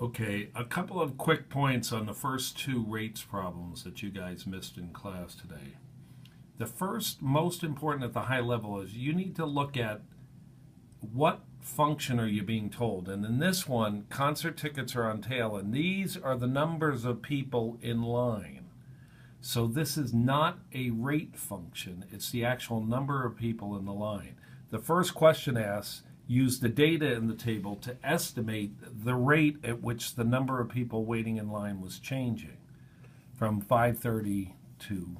Okay, a couple of quick points on the first two rates problems that you guys missed in class today. The first, most important at the high level, is you need to look at what function are you being told. And in this one, concert tickets are on tail, and these are the numbers of people in line. So this is not a rate function, it's the actual number of people in the line. The first question asks, use the data in the table to estimate the rate at which the number of people waiting in line was changing from 5:30 to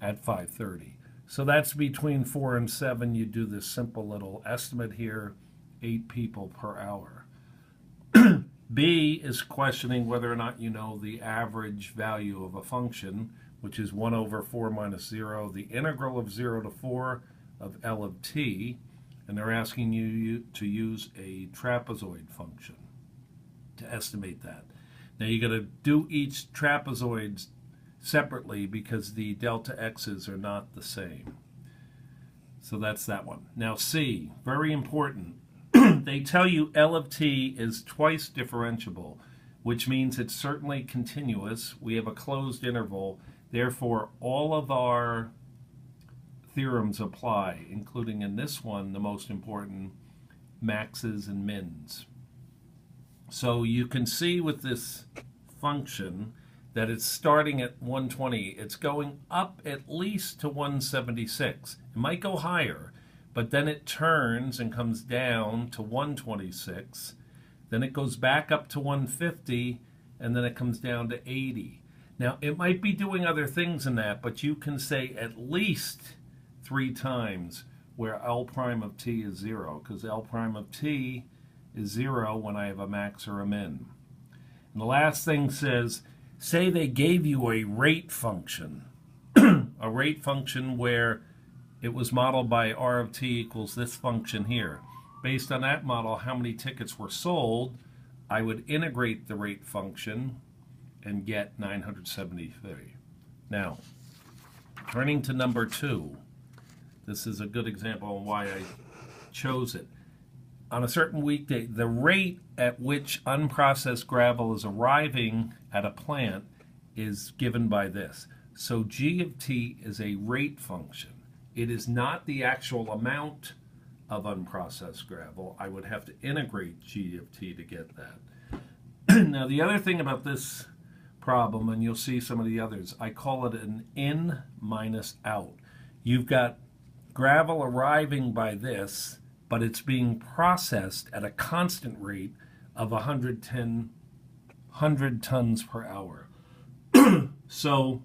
at 5:30. So that's between 4 and 7. You do this simple little estimate here, 8 people per hour. B is questioning whether or not you know the average value of a function, which is 1 over 4 minus 0, the integral of 0 to 4 of L of t, and they're asking you to use a trapezoid function to estimate that. Now you got to do each trapezoid separately because the delta x's are not the same. So that's that one. Now C, very important. They tell you L of t is twice differentiable, which means it's certainly continuous. We have a closed interval. Therefore, all of our theorems apply, including in this one, the most important, maxes and mins. So you can see with this function that it's starting at 120. It's going up at least to 176. It might go higher, but then it turns and comes down to 126. Then it goes back up to 150, and then it comes down to 80. Now, it might be doing other things in that, but you can say at least 3 times where L prime of t is 0, because L prime of t is 0 when I have a max or a min. And the last thing says, say they gave you a rate function, a rate function where it was modeled by R of t equals this function here. Based on that model, how many tickets were sold, I would integrate the rate function and get 973. Now, turning to number 2, this is a good example of why I chose it. On a certain weekday, the rate at which unprocessed gravel is arriving at a plant is given by this. So G of t is a rate function. It is not the actual amount of unprocessed gravel. I would have to integrate G of t to get that. Now, the other thing about this problem, and you'll see some of the others, I call it an in minus out. You've got gravel arriving by this, but it's being processed at a constant rate of 100 tons per hour. So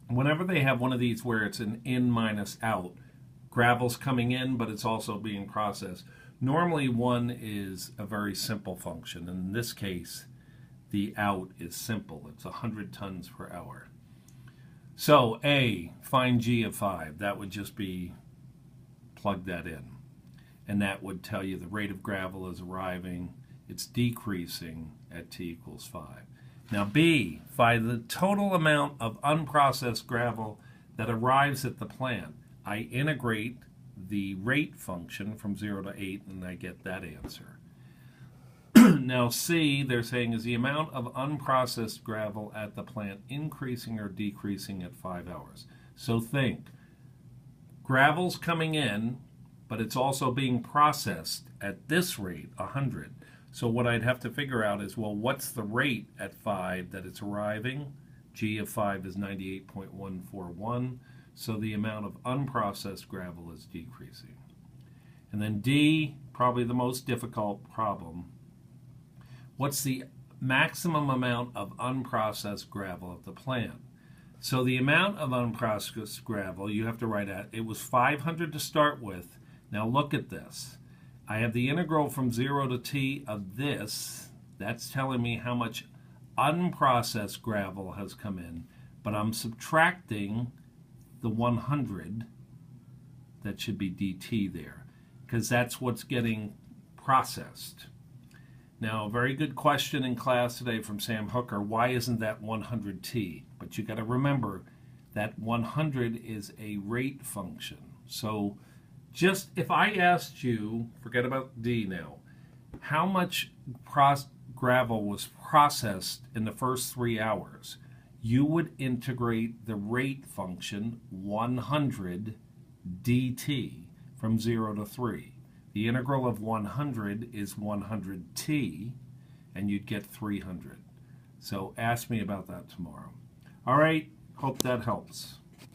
whenever they have one of these where it's an in minus out, gravel's coming in, but it's also being processed. Normally one is a very simple function. In this case, the out is simple. It's 100 tons per hour. So A, find G of 5. That would just be plug that in. And that would tell you the rate of gravel is arriving. It's decreasing at t equals 5. Now B, find the total amount of unprocessed gravel that arrives at the plant. I integrate the rate function from 0 to 8, and I get that answer. Now C, they're saying, is the amount of unprocessed gravel at the plant increasing or decreasing at 5 hours? So think, gravel's coming in, but it's also being processed at this rate, 100. So what I'd have to figure out is, well, what's the rate at 5 that it's arriving? G of 5 is 98.141, so the amount of unprocessed gravel is decreasing. And then D, probably the most difficult problem. What's the maximum amount of unprocessed gravel at the plant? So the amount of unprocessed gravel, you have to write out, it was 500 to start with. Now look at this. I have the integral from 0 to t of this. That's telling me how much unprocessed gravel has come in, but I'm subtracting the 100. That should be dt there, because that's what's getting processed. Now, a very good question in class today from Sam Hooker, why isn't that 100t? But you got to remember that 100 is a rate function. So just if I asked you, forget about D now, how much gravel was processed in the first 3 hours, you would integrate the rate function 100 dt from 0 to 3. The integral of 100 is 100t, and you'd get 300. So ask me about that tomorrow. All right, hope that helps.